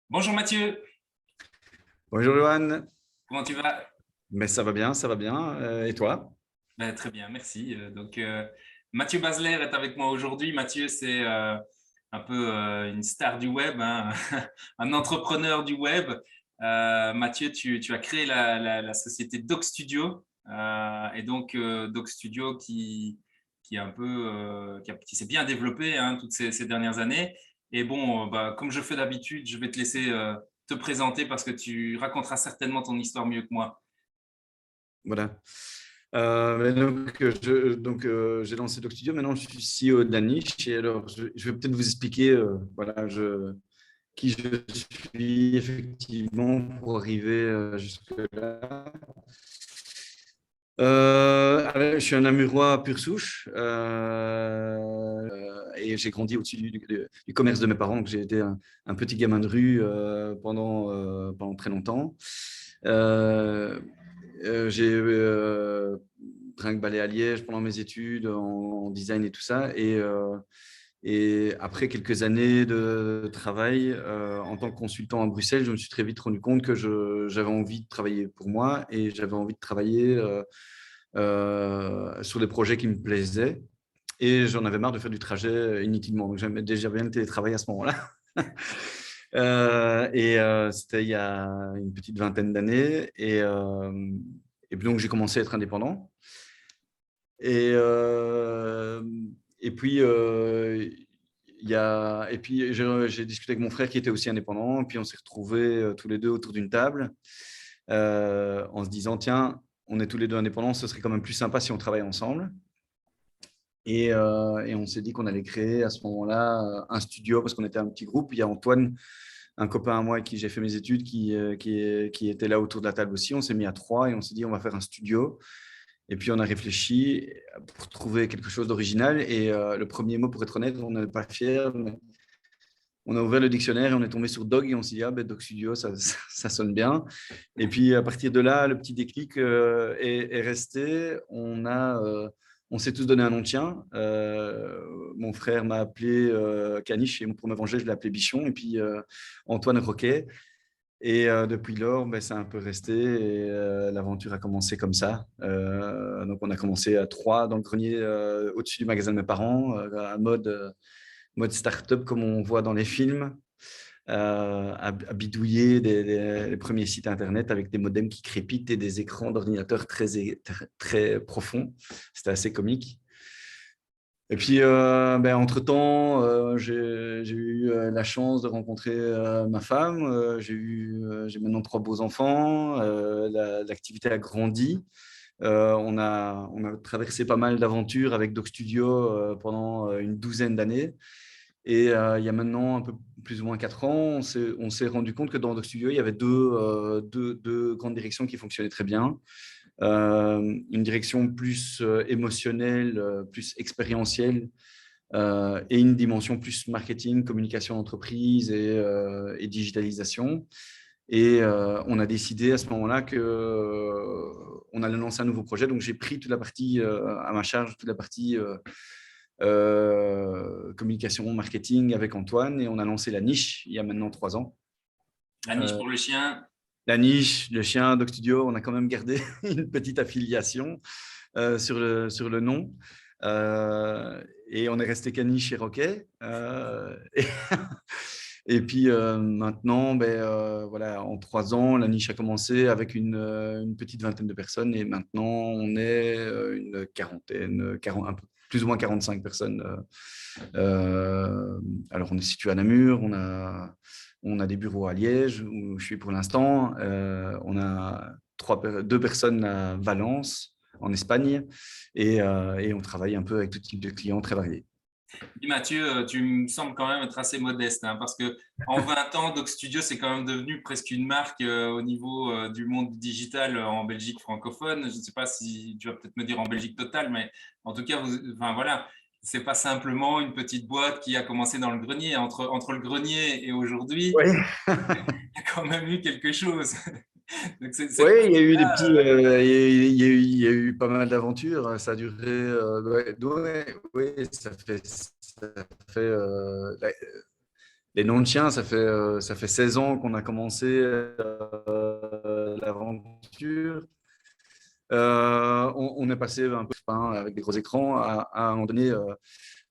Bonjour Mathieu, Bonjour Johan, comment tu vas? mais ça va bien, ça va bien. Et toi? Ben, très bien, merci. Mathieu Basler est avec moi aujourd'hui. Mathieu, c'est un peu une star du web, hein, un entrepreneur du web. Mathieu, tu as créé la société Doc Studio, Doc Studio qui est un peu qui s'est bien développé, hein, toutes ces dernières années. Et bon, comme je fais d'habitude, je vais te laisser te présenter parce que tu raconteras certainement ton histoire mieux que moi. Voilà. J'ai lancé Doc Studio. Maintenant, je suis CEO de la niche. Et alors, je vais peut-être vous expliquer qui je suis effectivement pour arriver jusque-là. Alors, je suis un Namurois pure souche et j'ai grandi au-dessus du commerce de mes parents. Donc j'ai été un petit gamin de rue pendant très longtemps. Euh, j'ai brinque-ballé à Liège pendant mes études en design et tout ça. Et après quelques années de travail en tant que consultant à Bruxelles, je me suis très vite rendu compte que j'avais envie de travailler pour moi et j'avais envie de travailler sur des projets qui me plaisaient. Et j'en avais marre de faire du trajet inutilement. Donc j'aimais déjà bien le télétravail à ce moment-là. C'était il y a une petite vingtaine d'années. Et puis donc j'ai commencé à être indépendant. Et, euh, et puis, j'ai discuté avec mon frère qui était aussi indépendant. Et puis, on s'est retrouvés tous les deux autour d'une table en se disant, tiens, on est tous les deux indépendants, ce serait quand même plus sympa si on travaillait ensemble. Et on s'est dit qu'on allait créer à ce moment-là un studio parce qu'on était un petit groupe. Il y a Antoine, un copain à moi avec qui j'ai fait mes études, qui était là autour de la table aussi. On s'est mis à trois et on s'est dit, on va faire un studio. Et puis, on a réfléchi pour trouver quelque chose d'original. Et le premier mot, pour être honnête, on n'est pas fiers. Mais on a ouvert le dictionnaire et on est tombé sur Dog et on s'est dit, ah, ben, Dog Studio, ça sonne bien. Et puis, à partir de là, le petit déclic est resté. On s'est tous donné un nom de chien. Mon frère m'a appelé Caniche et pour me venger, je l'ai appelé Bichon. Et puis, Antoine Roquet. Et depuis lors, ben, c'est un peu resté et l'aventure a commencé comme ça. Donc, on a commencé à trois dans le grenier au-dessus du magasin de mes parents, mode start-up comme on voit dans les films, à bidouiller les premiers sites internet avec des modems qui crépitent et des écrans d'ordinateur très profonds. C'était assez comique. Et puis, ben, entre-temps, j'ai eu la chance de rencontrer ma femme. J'ai maintenant trois beaux enfants. L'activité a grandi. On a traversé pas mal d'aventures avec Doc Studio pendant une douzaine d'années. Et il y a maintenant un peu plus ou moins 4 ans, on s'est rendu compte que dans Doc Studio, il y avait deux grandes directions qui fonctionnaient très bien. Une direction plus émotionnelle, plus expérientielle, et une dimension plus marketing, communication d'entreprise et digitalisation. Et on a décidé à ce moment-là que on allait lancer un nouveau projet. Donc j'ai pris toute la partie à ma charge, toute la partie communication, marketing avec Antoine, et on a lancé la niche il y a maintenant 3 ans. La niche Euh, pour le chien. la niche, le chien, Doc Studio, on a quand même gardé une petite affiliation sur le nom. Et on est resté caniche et roquet. Et puis maintenant, ben, voilà, en 3 ans, la niche a commencé avec une petite vingtaine de personnes et maintenant on est une quarantaine, un peu, plus ou moins 45 personnes. Alors on est situé à Namur, on a des bureaux à Liège où je suis pour l'instant. On a deux personnes à Valence en Espagne et on travaille un peu avec tout type de clients très variés. Dis Mathieu, tu me sembles quand même être assez modeste, hein, parce que en 20 ans, Doc Studio, c'est quand même devenu presque une marque au niveau du monde digital en Belgique francophone. Je ne sais pas si tu vas peut-être me dire en Belgique totale, mais en tout cas, enfin voilà, c'est pas simplement une petite boîte qui a commencé dans le grenier. Entre le grenier et aujourd'hui, Oui. il y a quand même eu quelque chose. Donc Oui, cette il y a eu des partie-là, petits, il y a eu pas mal d'aventures. Ça a duré, ouais, ouais, ouais, ça fait Les noms de chiens, ça fait 16 ans qu'on a commencé l'aventure. On est passé un peu avec des gros écrans à un moment donné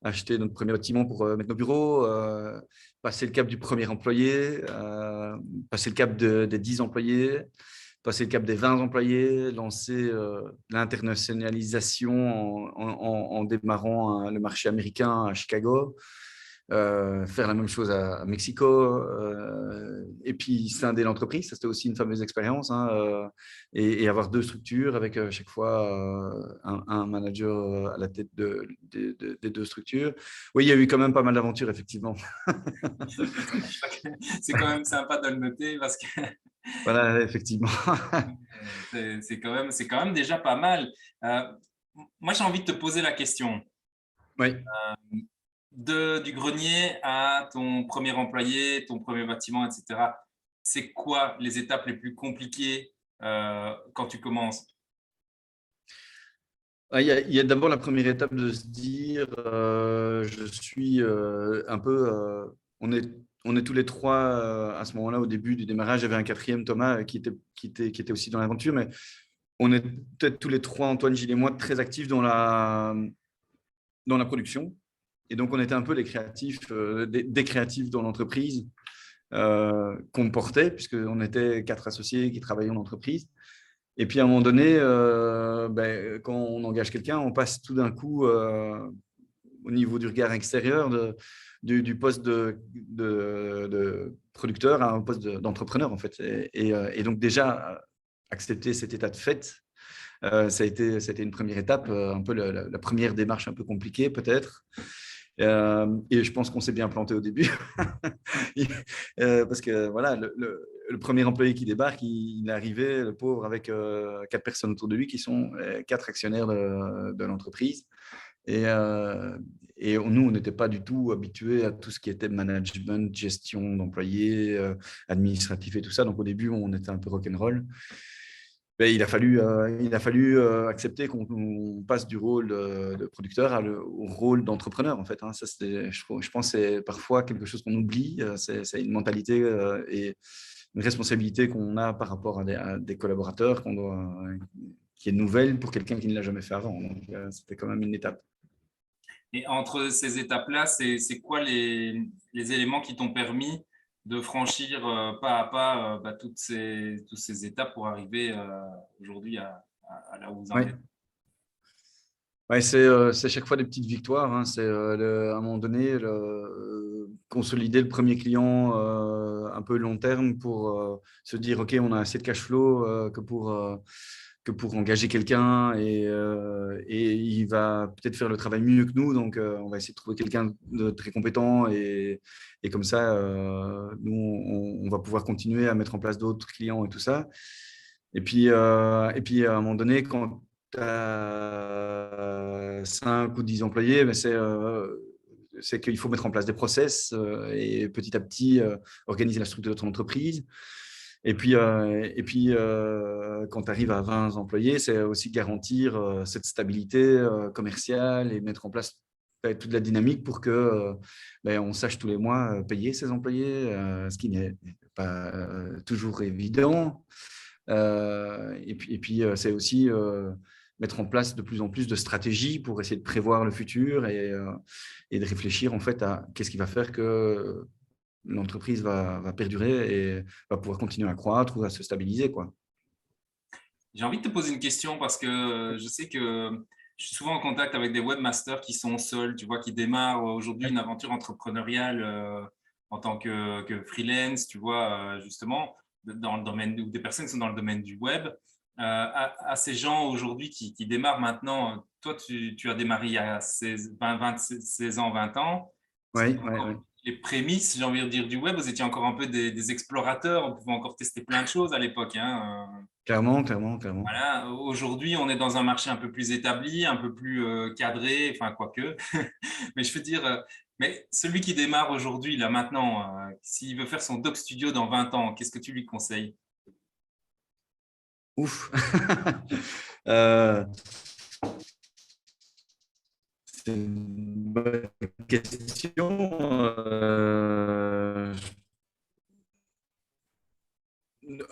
acheter notre premier bâtiment pour mettre nos bureaux, passer le cap du premier employé, passer le cap des 10 employés, passer le cap des 20 employés, lancer l'internationalisation en démarrant le marché américain à Chicago. Faire la même chose à Mexico, et puis scinder l'entreprise, ça c'était aussi une fameuse expérience, hein, et avoir 2 structures avec chaque fois un manager à la tête des 2 structures. Oui, il y a eu quand même pas mal d'aventures, effectivement. C'est quand même sympa de le noter parce que Voilà, effectivement. c'est quand même déjà pas mal. Euh, Moi, j'ai envie de te poser la question. Oui. Du grenier à ton premier employé, ton premier bâtiment, etc. C'est quoi les étapes les plus compliquées quand tu commences? Il y a d'abord la première étape de se dire, je suis un peu, on est tous les trois à ce moment-là, au début du démarrage. J'avais un quatrième, Thomas, qui était aussi dans l'aventure, mais on est peut-être tous les trois, Antoine, Gilles et moi, très actifs dans la production. Et donc, on était un peu les créatifs, des créatifs dans l'entreprise qu'on portait, puisqu'on était 4 associés qui travaillaient en entreprise. Et puis, à un moment donné, quand on engage quelqu'un, on passe tout d'un coup au niveau du regard extérieur du poste de producteur à un poste d'entrepreneur, en fait. Et donc, déjà, accepter cet état de fait, ça a été une première étape, un peu la première démarche un peu compliquée, peut-être. Et je pense qu'on s'est bien planté au début. Parce que voilà, le premier employé qui débarque, il est arrivé, le pauvre, avec 4 personnes autour de lui qui sont 4 actionnaires de l'entreprise. Et nous, on n'était pas du tout habitués à tout ce qui était management, gestion d'employés, administratif et tout ça. Donc au début, on était un peu rock'n'roll. Mais il a fallu accepter qu'on passe du rôle de producteur au rôle d'entrepreneur, en fait. Hein. Ça, je pense que c'est parfois quelque chose qu'on oublie. C'est une mentalité et une responsabilité qu'on a par rapport à des collaborateurs qui est nouvelle pour quelqu'un qui ne l'a jamais fait avant. Donc, c'était quand même une étape. Et entre ces étapes-là, c'est quoi les éléments qui t'ont permis de franchir pas à pas toutes ces étapes pour arriver aujourd'hui à là où vous en Oui. êtes? Ouais, c'est chaque fois des petites victoires. Hein. C'est à un moment donné consolider le premier client un peu long terme pour se dire ok, on a assez de cash flow que pour engager quelqu'un et il va peut-être faire le travail mieux que nous. Donc on va essayer de trouver quelqu'un de très compétent et comme ça nous on va pouvoir continuer à mettre en place d'autres clients et tout ça. Et puis à un moment donné, quand 5 ou 10 employés, mais c'est qu'il faut mettre en place des process et petit à petit organiser la structure de ton entreprise. Quand tu arrives à 20 employés, c'est aussi garantir cette stabilité commerciale et mettre en place toute la dynamique pour que on sache tous les mois payer ses employés, ce qui n'est pas toujours évident. C'est aussi mettre en place de plus en plus de stratégies pour essayer de prévoir le futur et de réfléchir en fait à qu'est-ce qui va faire que l'entreprise va perdurer et va pouvoir continuer à croître ou à se stabiliser, quoi. J'ai envie de te poser une question parce que je sais que je suis souvent en contact avec des webmasters qui sont seuls, tu vois, qui démarrent aujourd'hui une aventure entrepreneuriale en tant que freelance, tu vois, justement, dans le domaine, ou des personnes qui sont dans le domaine du web. À ces gens aujourd'hui qui démarrent maintenant, toi, tu as démarré il y a 16 ans, 20 ans. Oui, C'était oui, oui. encore les prémices, j'ai envie de dire, du web. Vous étiez encore un peu des explorateurs, on pouvait encore tester plein de choses à l'époque, hein. Clairement, clairement, clairement. Voilà, aujourd'hui, on est dans un marché un peu plus établi, un peu plus cadré, enfin, quoique. Mais je veux dire, mais celui qui démarre aujourd'hui, là, maintenant, s'il veut faire son doc studio dans 20 ans, qu'est-ce que tu lui conseilles? Ouf. Euh, c'est une bonne question.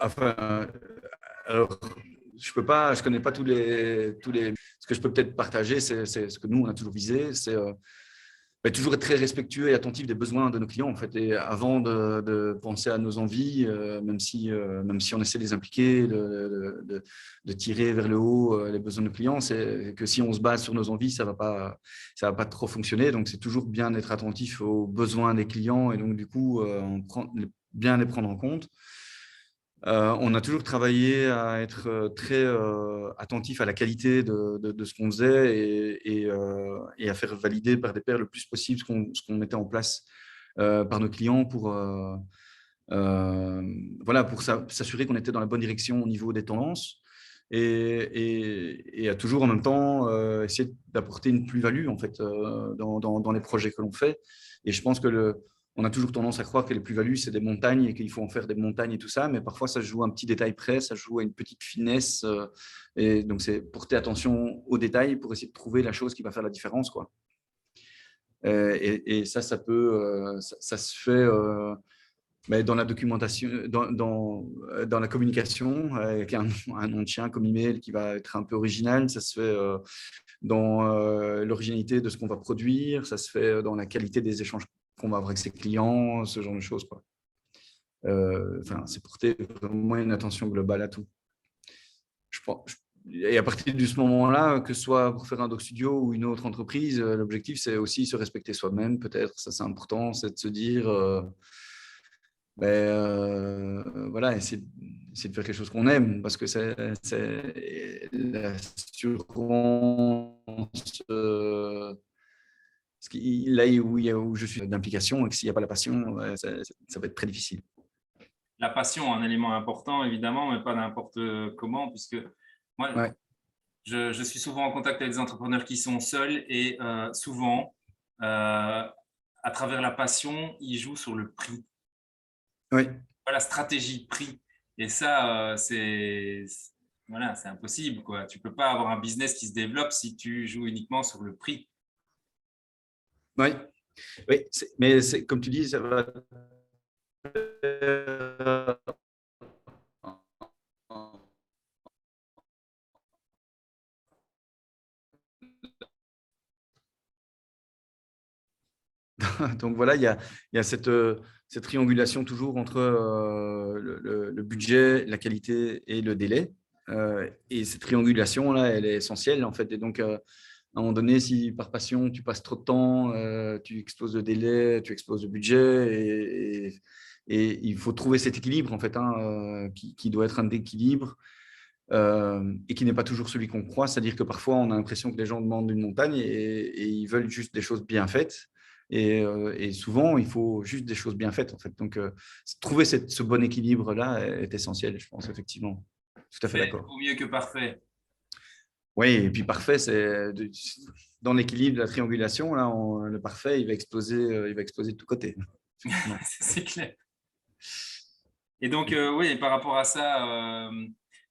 enfin, alors, je connais pas Ce que je peux peut-être partager, c'est ce que nous on a toujours visé, c'est toujours être très respectueux et attentif des besoins de nos clients en fait. Et avant de penser à nos envies, même si on essaie de les impliquer, de tirer vers le haut les besoins de nos clients, c'est que si on se base sur nos envies, ça va pas trop fonctionner. Donc c'est toujours bien d'être attentif aux besoins des clients et donc du coup bien les prendre en compte. On a toujours travaillé à être très attentif à la qualité de ce qu'on faisait et à faire valider par des pairs le plus possible ce qu'on mettait en place par nos clients voilà, pour s'assurer qu'on était dans la bonne direction au niveau des tendances et à toujours en même temps essayer d'apporter une plus-value en fait, dans les projets que l'on fait. Et je pense que on a toujours tendance à croire que les plus-values, c'est des montagnes et qu'il faut en faire des montagnes et tout ça, mais parfois, ça se joue à un petit détail près, ça se joue à une petite finesse. Et donc, c'est porter attention aux détails pour essayer de trouver la chose qui va faire la différence, quoi. Et ça, ça se fait mais dans la documentation, dans la communication, avec un nom de chien comme email qui va être un peu original. Ça se fait dans l'originalité de ce qu'on va produire, ça se fait dans la qualité des échanges qu'on va avoir avec ses clients, ce genre de choses, quoi. C'est porter vraiment une attention globale à tout. Et à partir de ce moment-là, que ce soit pour faire un doc studio ou une autre entreprise, l'objectif, c'est aussi se respecter soi-même, peut-être. Ça, c'est important, c'est de se dire, voilà, essayer de faire quelque chose qu'on aime, parce que c'est l'assurance. Là où je suis d'implication, et que s'il n'y a pas la passion, ça va être très difficile. La passion, un élément important, évidemment, mais pas n'importe comment, puisque moi, Ouais. je suis souvent en contact avec des entrepreneurs qui sont seuls et souvent, à travers la passion, ils jouent sur le prix, Oui. la stratégie de prix. Et ça, voilà, c'est impossible, quoi. Tu ne peux pas avoir un business qui se développe si tu joues uniquement sur le prix. Oui, oui, mais comme tu dis, ça va. Donc voilà, il y a cette triangulation toujours entre le budget, la qualité et le délai. Et cette triangulation-là, elle est essentielle en fait. Et donc, à un moment donné, si par passion, tu passes trop de temps, tu exploses le délai, tu exploses le budget. Et il faut trouver cet équilibre en fait, hein, qui doit être un équilibre et qui n'est pas toujours celui qu'on croit. C'est-à-dire que parfois, on a l'impression que les gens demandent une montagne et ils veulent juste des choses bien faites. Et souvent, il faut juste des choses bien faites, en fait. Donc, trouver ce bon équilibre-là est essentiel, je pense, effectivement. Tout à fait Fait d'accord. vaut mieux que parfait. Oui, et puis parfait, c'est dans l'équilibre de la triangulation, là, le parfait, il va exploser de tous côtés. Effectivement. C'est clair. Et donc, oui, par rapport à ça,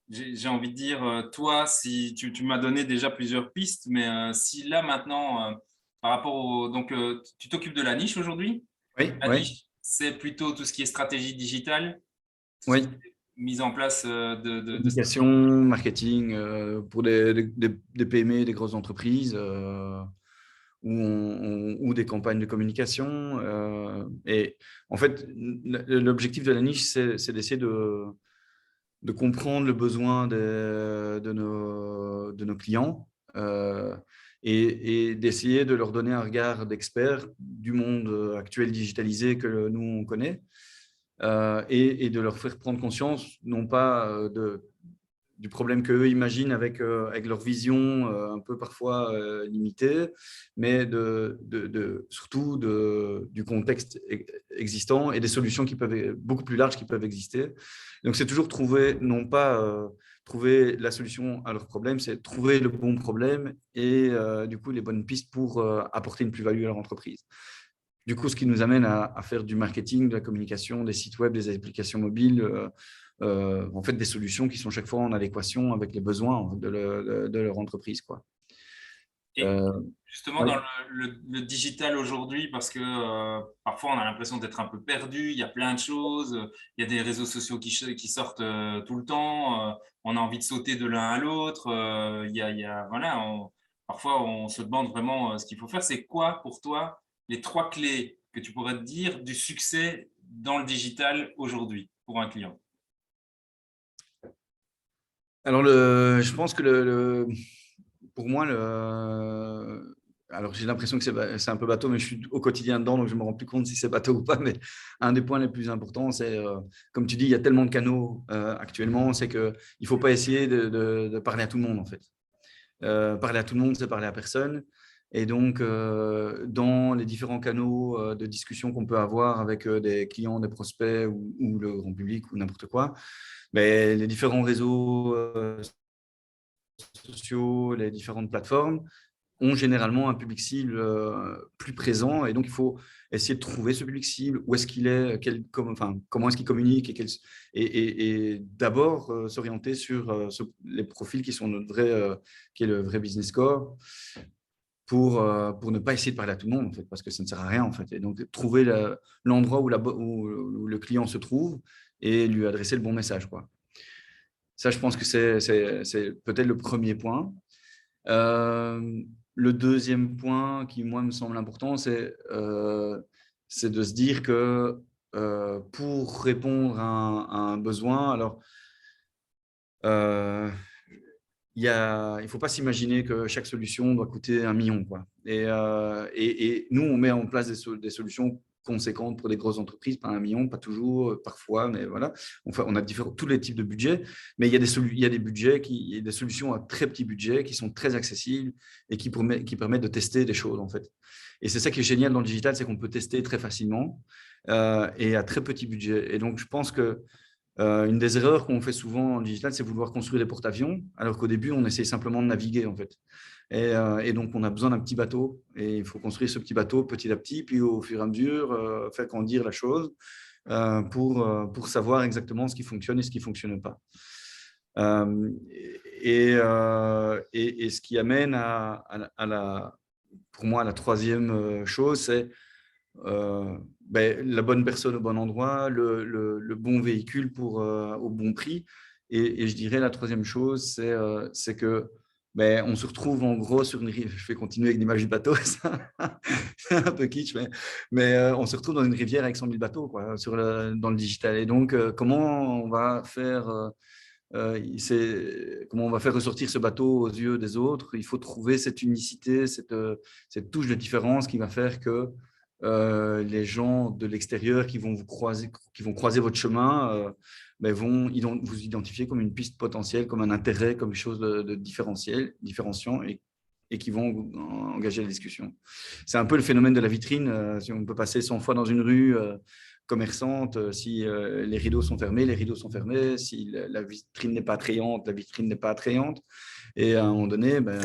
j'ai envie de dire, toi, si tu m'as donné déjà plusieurs pistes, mais si là maintenant, par rapport au… Donc, tu t'occupes de la niche aujourd'hui. Oui, La oui, niche, c'est plutôt tout ce qui est stratégie digitale, tout ce qui oui. est mise en place de Communication, marketing, pour des PME, des grosses entreprises, ou des campagnes de communication. Et en fait, l'objectif de la niche, c'est d'essayer de comprendre le besoin de nos clients et d'essayer de leur donner un regard d'expert du monde actuel digitalisé que nous, on connaît. Et de leur faire prendre conscience, non pas du problème qu'eux imaginent avec leur vision un peu parfois limitée, mais surtout du contexte existant et des solutions qui peuvent beaucoup plus larges qui peuvent exister. Donc, c'est toujours trouver, non pas trouver la solution à leur problème, c'est trouver le bon problème et du coup les bonnes pistes pour apporter une plus-value à leur entreprise. Du coup, ce qui nous amène à faire du marketing, de la communication, des sites web, des applications mobiles, en fait, des solutions qui sont chaque fois en adéquation avec les besoins de leur entreprise, quoi. Et justement, Oui. dans le digital aujourd'hui, parce que parfois on a l'impression d'être un peu perdu, il y a plein de choses, il y a des réseaux sociaux qui sortent tout le temps, on a envie de sauter de l'un à l'autre, voilà, parfois on se demande vraiment ce qu'il faut faire. C'est quoi pour toi les trois clés que tu pourrais te dire du succès dans le digital aujourd'hui pour un client? Alors, je pense que pour moi, alors j'ai l'impression que c'est un peu bateau, mais je suis au quotidien dedans, donc je ne me rends plus compte si c'est bateau ou pas. Mais un des points les plus importants, c'est, comme tu dis, il y a tellement de canaux actuellement, c'est qu'il ne faut pas essayer de parler à tout le monde, en fait. Parler à tout le monde, c'est parler à personne. Et donc, dans les différents canaux de discussion qu'on peut avoir avec des clients, des prospects ou le grand public ou n'importe quoi, mais les différents réseaux sociaux, les différentes plateformes ont généralement un public cible plus présent. Et donc, il faut essayer de trouver ce public cible, où est-ce qu'il est, comment est-ce qu'il communique, et d'abord s'orienter sur les profils qui sont qui est le vrai business core, pour ne pas essayer de parler à tout le monde, en fait, parce que ça ne sert à rien, en fait. Et donc, trouver l'endroit où où le client se trouve et lui adresser le bon message, quoi. Ça, je pense que c'est peut-être le premier point. Le deuxième point qui, moi, me semble important, c'est de se dire que pour répondre à un besoin, alors, il ne faut pas s'imaginer que chaque solution doit coûter 1 million, quoi. Et nous, on met en place des solutions conséquentes pour des grosses entreprises, pas 1 million, pas toujours, parfois, mais voilà. On a tous les types de budgets, mais il y a des budgets, il y a des solutions à très petit budget qui sont très accessibles et qui permettent de tester des choses, en fait. Et c'est ça qui est génial dans le digital, c'est qu'on peut tester très facilement et à très petit budget. Et donc, je pense que une des erreurs qu'on fait souvent en digital, c'est vouloir construire des porte-avions, alors qu'au début, on essaye simplement de naviguer, en fait. Et donc, on a besoin d'un petit bateau, et il faut construire ce petit bateau petit à petit, puis au fur et à mesure, faire grandir la chose pour savoir exactement ce qui fonctionne et ce qui ne fonctionne pas. Et ce qui amène pour moi, à la troisième chose, c'est la bonne personne au bon endroit, le bon véhicule au bon prix. Et je dirais la troisième chose, c'est que on se retrouve en gros sur une rivière. Je vais continuer avec l'image du bateau, c'est un peu kitsch, mais on se retrouve dans une rivière avec 100 000 bateaux, quoi, dans le digital. Et donc, comment on va faire comment on va faire ressortir ce bateau aux yeux des autres? Il faut trouver cette unicité, cette touche de différence qui va faire que les gens de l'extérieur qui vont croiser votre chemin vont vous identifier comme une piste potentielle, comme un intérêt, comme quelque chose de différenciant et qui vont engager la discussion. C'est un peu le phénomène de la vitrine. Si on peut passer 100 fois dans une rue commerçante, si les rideaux sont fermés, les rideaux sont fermés. Si la vitrine n'est pas attrayante, la vitrine n'est pas attrayante. Et à un moment donné, il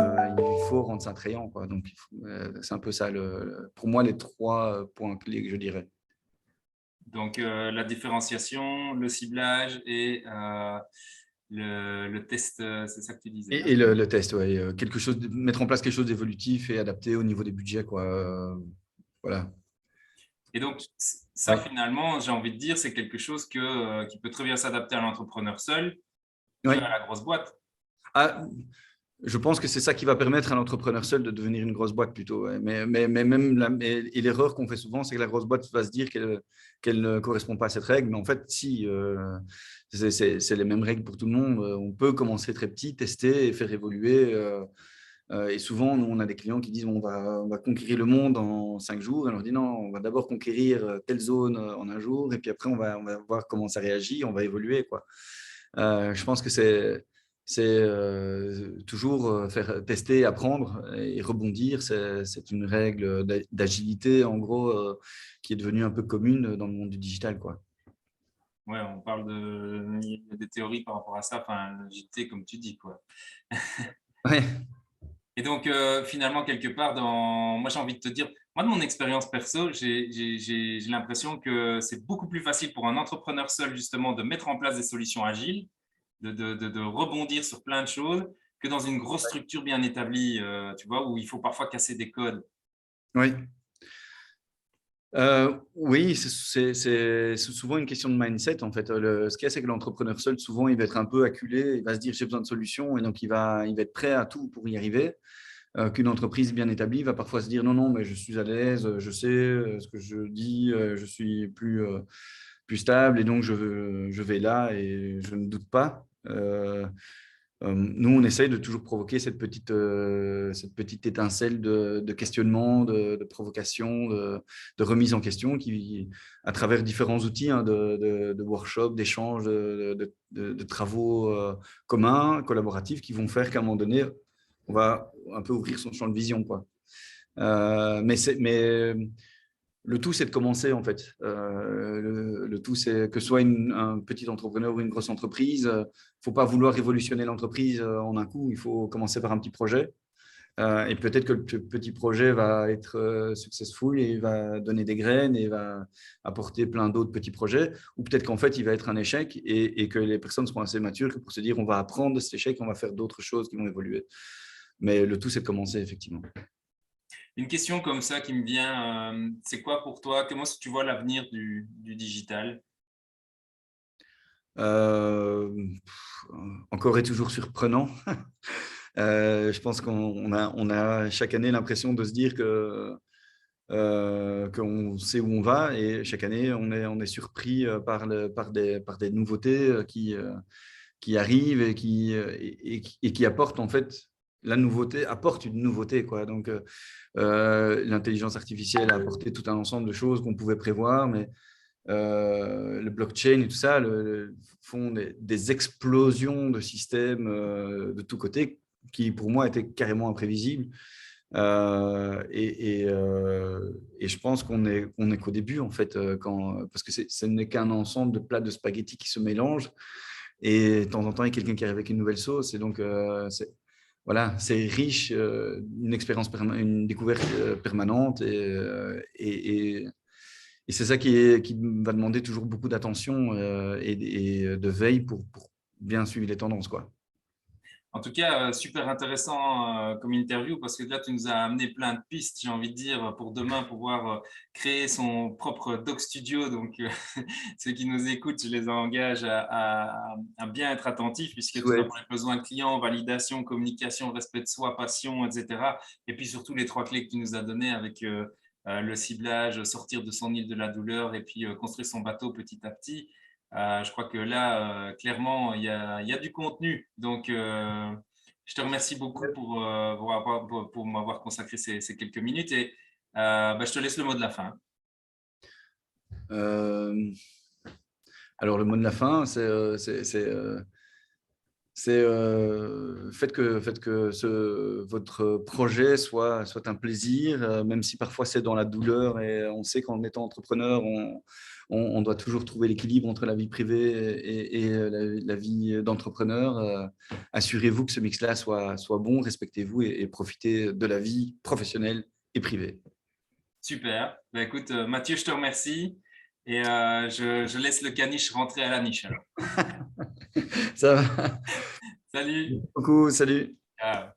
faut rendre ça attrayant, quoi. Donc, c'est un peu ça, pour moi, les 3 points clés que je dirais. Donc, la différenciation, le ciblage et le test, c'est ça que tu disais, hein? Et le test, ouais, mettre en place quelque chose d'évolutif et adapté au niveau des budgets, quoi. Voilà. Et donc, ça, Ouais. finalement, j'ai envie de dire, c'est quelque chose qui peut très bien s'adapter à l'entrepreneur seul Ouais. qu'à la grosse boîte. Ah, je pense que c'est ça qui va permettre à l'entrepreneur seul de devenir une grosse boîte plutôt. Ouais. Mais même et l'erreur qu'on fait souvent, c'est que la grosse boîte va se dire qu'elle ne correspond pas à cette règle. Mais en fait, si, c'est les mêmes règles pour tout le monde. On peut commencer très petit, tester et faire évoluer. Et souvent, nous, on a des clients qui disent on va conquérir le monde en 5 jours. Et on leur dit non, on va d'abord conquérir telle zone en 1 jour. Et puis après, on va voir comment ça réagit. On va évoluer, quoi. Je pense que c'est toujours faire tester, apprendre et rebondir. C'est une règle d'agilité, en gros, qui est devenue un peu commune dans le monde du digital, quoi. Ouais, on parle il y a des théories par rapport à ça, enfin, l'agilité, comme tu dis, quoi. Ouais. Et donc, finalement, quelque part, moi, j'ai envie de te dire, moi, de mon expérience perso, j'ai l'impression que c'est beaucoup plus facile pour un entrepreneur seul, justement, de mettre en place des solutions agiles, de rebondir sur plein de choses, que dans une grosse structure bien établie, tu vois, où il faut parfois casser des codes. Oui. Oui, c'est souvent une question de mindset en fait. Ce qu'il y a, c'est que l'entrepreneur seul, souvent, il va être un peu acculé, il va se dire j'ai besoin de solutions et donc il va être prêt à tout pour y arriver. Qu'une entreprise bien établie va parfois se dire non, non, mais je suis à l'aise, je sais ce que je dis, je suis plus stable et donc je vais là et je ne doute pas. Nous, on essaye de toujours provoquer cette petite étincelle de questionnement, de provocation, de remise en question qui, à travers différents outils hein, de workshops, d'échanges, de travaux communs, collaboratifs, qui vont faire qu'à un moment donné, on va un peu ouvrir son champ de vision, quoi. Mais le tout, c'est de commencer, en fait. Le tout, c'est que ce soit un petit entrepreneur ou une grosse entreprise, il ne faut pas vouloir révolutionner l'entreprise en un coup. Il faut commencer par un petit projet. Et peut-être que le petit projet va être successful et va donner des graines et va apporter plein d'autres petits projets. Ou peut-être qu'en fait, il va être un échec et que les personnes seront assez matures pour se dire on va apprendre de cet échec, on va faire d'autres choses qui vont évoluer. Mais le tout, c'est de commencer, effectivement. Une question comme ça qui me vient, c'est quoi pour toi? Comment est-ce que tu vois l'avenir du digital? Euh, Encore et toujours surprenant. Je pense qu'on a chaque année l'impression de se dire qu'on sait où on va et chaque année on est surpris par des nouveautés qui arrivent et qui apportent en fait la nouveauté, apporte une nouveauté, quoi. Donc l'intelligence artificielle a apporté tout un ensemble de choses qu'on pouvait prévoir, mais le blockchain et tout ça font des explosions de systèmes de tous côtés qui, pour moi, étaient carrément imprévisibles. Et je pense qu'on est qu'au début, en fait, parce que ce n'est qu'un ensemble de plats de spaghettis qui se mélangent. Et de temps en temps, il y a quelqu'un qui arrive avec une nouvelle sauce. Et donc, voilà, c'est riche, une expérience, une découverte permanente. Et c'est ça qui va demander toujours beaucoup d'attention et de veille pour bien suivre les tendances, quoi. En tout cas, super intéressant comme interview parce que là, tu nous as amené plein de pistes, j'ai envie de dire, pour demain pouvoir créer son propre doc studio. Donc, ceux qui nous écoutent, je les engage à bien être attentifs puisque tu as Souhaite. pour les besoins clients, validation, communication, respect de soi, passion, etc. Et puis surtout les trois clés que tu nous as données avec le ciblage, sortir de son île de la douleur et puis construire son bateau petit à petit. Je crois que là, clairement, il y a du contenu. Donc, je te remercie beaucoup pour m'avoir consacré ces quelques minutes et bah, je te laisse le mot de la fin. Euh, alors, le mot de la fin, faites que votre projet soit un plaisir, même si parfois c'est dans la douleur. Et on sait qu'en étant entrepreneur, on doit toujours trouver l'équilibre entre la vie privée et la vie d'entrepreneur. Assurez-vous que ce mix-là soit bon, respectez-vous et profitez de la vie professionnelle et privée. Super. Bah, écoute, Mathieu, je te remercie et je laisse le caniche rentrer à la niche alors. Ça va. Salut. Beaucoup, salut. Ciao.